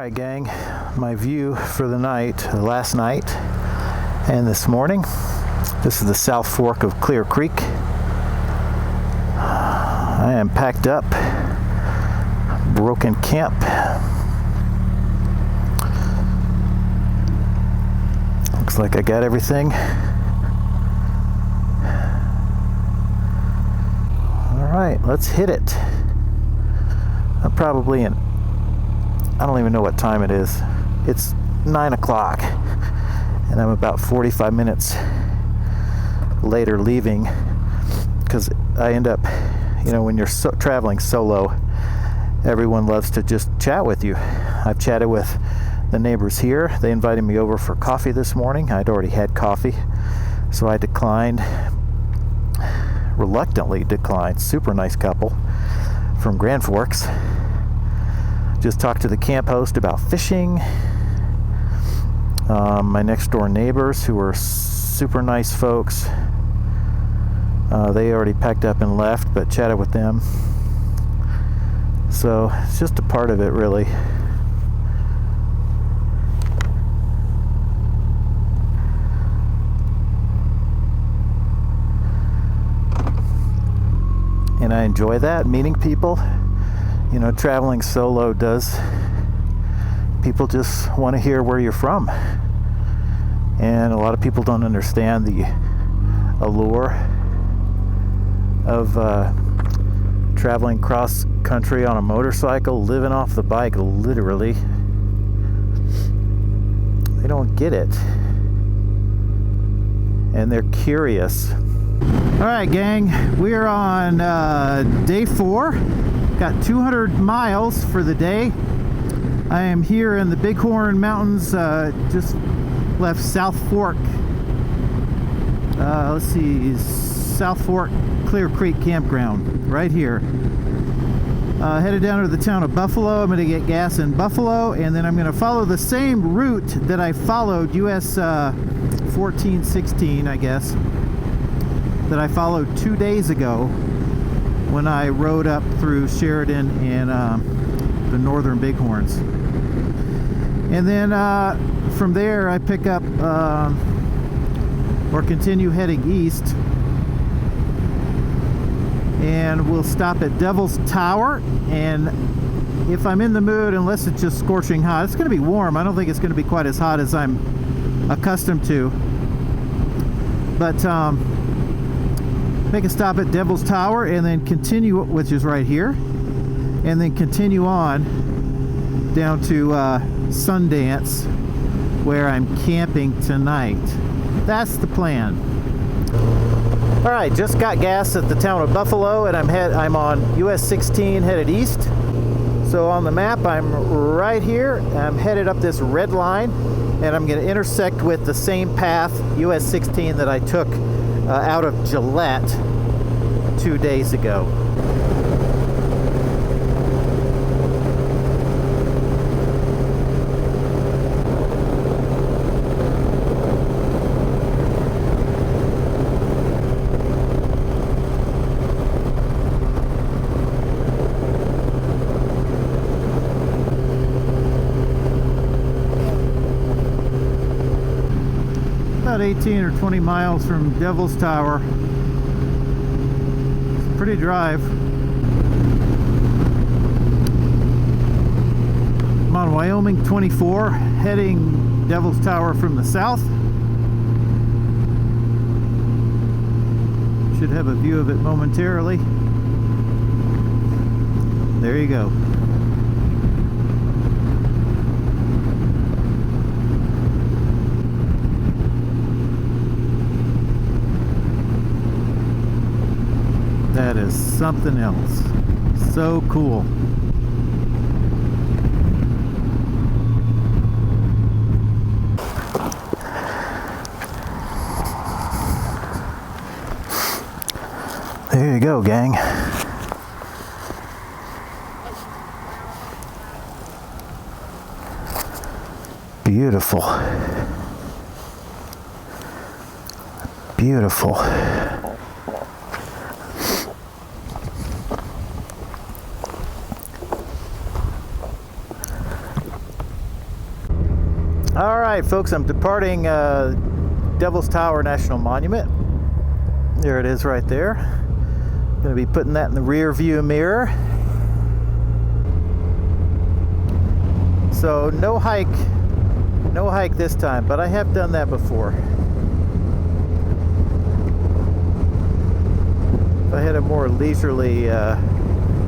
Alright gang, my view for the night, last night and this morning. This is the South Fork of Clear Creek. I am packed up, broken camp. Looks like I got everything. Alright, let's hit it. I'm probably in, I don't even know what time it is. It's 9 o'clock and I'm about 45 minutes later leaving because I end up, you know, when you're traveling solo, everyone loves to just chat with you. I've chatted with the neighbors here. They invited me over for coffee this morning. I'd already had coffee, so I declined, reluctantly declined. Super nice couple from Grand Forks. Just talked to the camp host about fishing. My next door neighbors, who are super nice folks, they already packed up and left, but chatted with them. So it's just a part of it, really. And I enjoy that, meeting people. You know, traveling solo does, people just want to hear where you're from. And a lot of people don't understand the allure of traveling cross country on a motorcycle, living off the bike, literally. They don't get it. And they're curious. All right, gang, we are on day 4. Got 200 miles for the day. I am here in the Bighorn Mountains, just left South Fork. Let's see, South Fork Clear Creek campground, right here. Headed down to the town of Buffalo. I'm going to get gas in Buffalo, and then I'm going to follow the same route that I followed, US 1416, I guess, that I followed 2 days ago when I rode up through Sheridan and the northern Bighorns. And then from there I pick up or continue heading east, and we'll stop at Devil's Tower. And if I'm in the mood, unless it's just scorching hot, it's going to be warm. I don't think it's going to be quite as hot as I'm accustomed to, but make a stop at Devil's Tower and then continue, which is right here, and then continue on down to Sundance, where I'm camping tonight. That's the plan. All right, just got gas at the town of Buffalo, and I'm on US 16 headed east. So on the map, I'm right here. I'm headed up this red line, and I'm going to intersect with the same path, US 16, that I took out of Gillette 2 days ago. About 18 or 20 miles from Devil's Tower. It's a pretty drive. I'm on Wyoming 24, heading Devil's Tower from the south. Should have a view of it momentarily. There you go. That is something else. So cool. There you go, gang. Beautiful. Beautiful. All right, folks, I'm departing Devil's Tower National Monument. There it is right there. Going to be putting that in the rear view mirror. So no hike this time, but I have done that before. If I had a more leisurely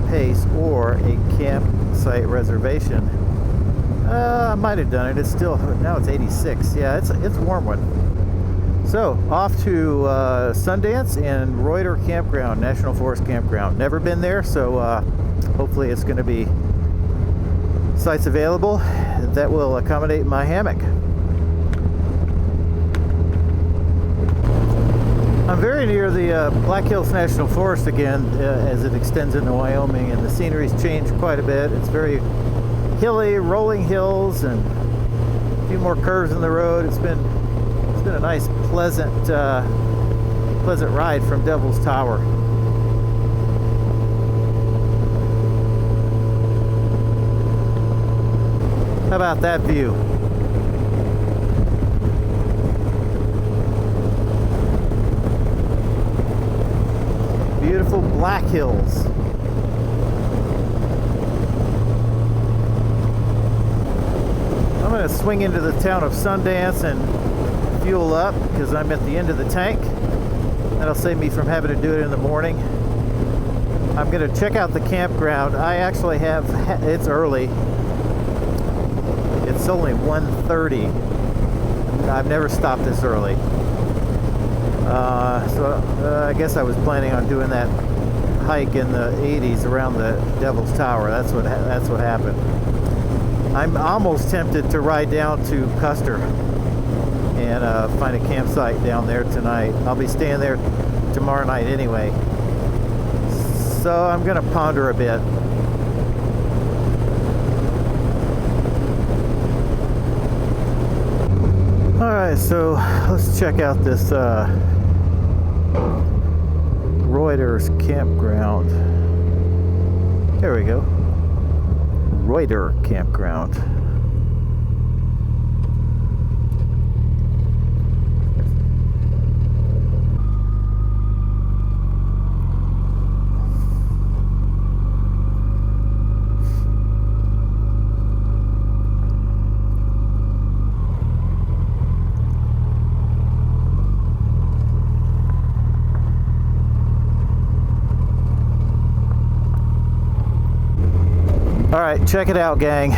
pace or a campsite reservation, I might have done it. It's still, now it's 86. Yeah, it's a warm one. So off to Sundance and Reuter Campground, National Forest Campground. Never been there, so hopefully it's going to be sites available that will accommodate my hammock. I'm very near the Black Hills National Forest again, as it extends into Wyoming, and the scenery's changed quite a bit. It's very hilly, rolling hills, and a few more curves in the road. It's been a nice, pleasant ride from Devil's Tower. How about that view? Beautiful Black Hills. I'm going to swing into the town of Sundance and fuel up because I'm at the end of the tank. That'll save me from having to do it in the morning. I'm going to check out the campground. I actually have, it's early. It's only 1:30. I've never stopped this early. So I guess I was planning on doing that hike in the 80s around the Devil's Tower. That's what happened. I'm almost tempted to ride down to Custer and find a campsite down there tonight. I'll be staying there tomorrow night anyway. So I'm going to ponder a bit. Alright, so let's check out this Reuter's campground. There we go. Reuter campground. Alright, check it out, gang.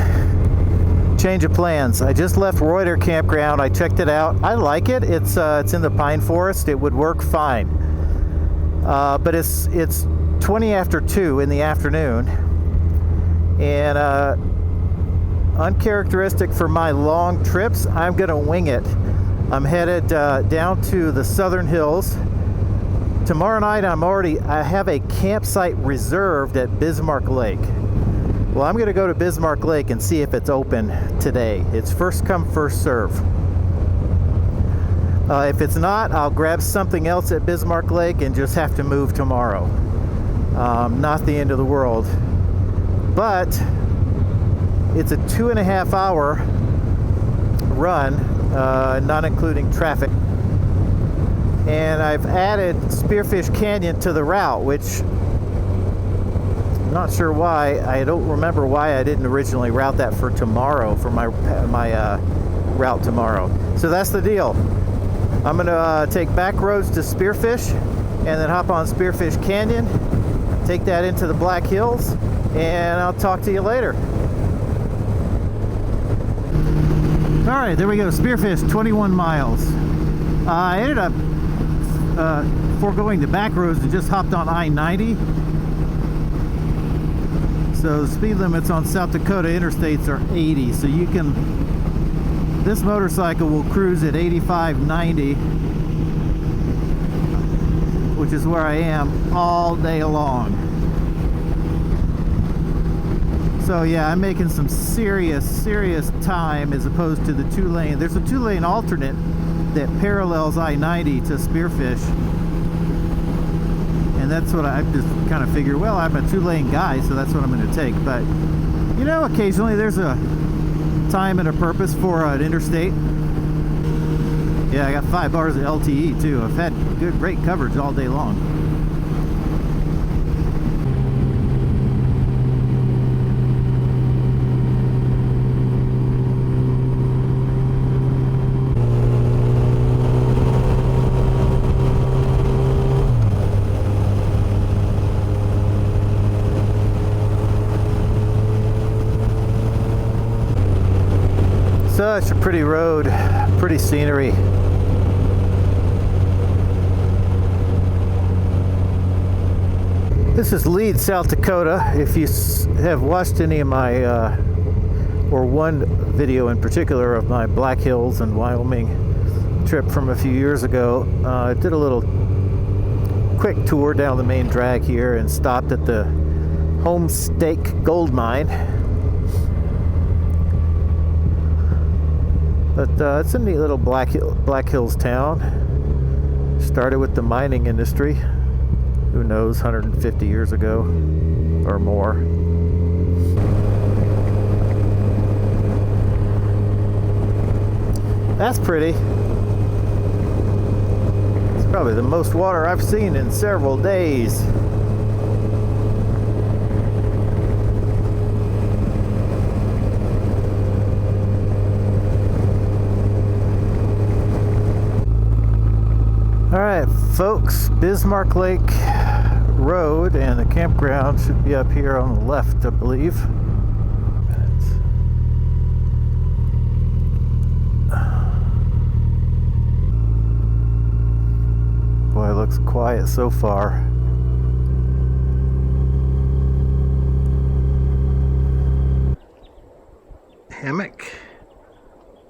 Change of plans. I just left Reuter campground. I checked it out. I like it. It's in the pine forest. It would work fine. But it's 20 after 2 in the afternoon. And uncharacteristic for my long trips, I'm going to wing it. I'm headed down to the southern hills. Tomorrow night I have a campsite reserved at Bismarck Lake. Well, I'm going to go to Bismarck Lake and see if it's open today. It's first come, first serve. If it's not, I'll grab something else at Bismarck Lake and just have to move tomorrow. Not the end of the world. But it's a 2.5 hour run, not including traffic. And I've added Spearfish Canyon to the route, which I'm not sure why. I don't remember why I didn't originally route that for tomorrow, for my route tomorrow. So that's the deal. I'm going to take back roads to Spearfish and then hop on Spearfish Canyon, take that into the Black Hills, and I'll talk to you later. All right, there we go. Spearfish, 21 miles. I ended up foregoing the back roads and just hopped on I-90. So the speed limits on South Dakota interstates are 80, so you can, this motorcycle will cruise at 85, 90, which is where I am all day long. So yeah, I'm making some serious time as opposed to the 2-lane. There's a 2-lane alternate that parallels I-90 to Spearfish. And that's what I just kind of figured, well, I'm a 2-lane guy, so that's what I'm going to take. But, you know, occasionally there's a time and a purpose for an interstate. Yeah, I got 5 bars of LTE too. I've had great coverage all day long. Such a pretty road, pretty scenery. This is Leeds, South Dakota. If you have watched any of my, or one video in particular of my Black Hills and Wyoming trip from a few years ago, I did a little quick tour down the main drag here and stopped at the Homestake Gold Mine. But it's a neat little Black Hills town. Started with the mining industry. Who knows, 150 years ago or more. That's pretty. It's probably the most water I've seen in several days. Alright folks, Bismarck Lake Road and the campground should be up here on the left, I believe. Boy, it looks quiet so far. Hammock,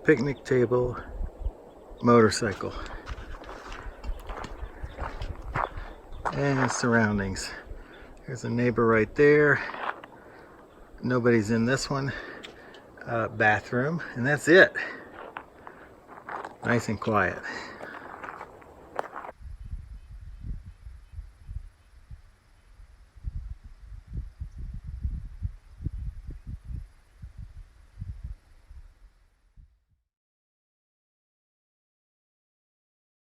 picnic table, motorcycle. And surroundings. There's a neighbor right there. Nobody's in this one. Bathroom, and that's it. Nice and quiet.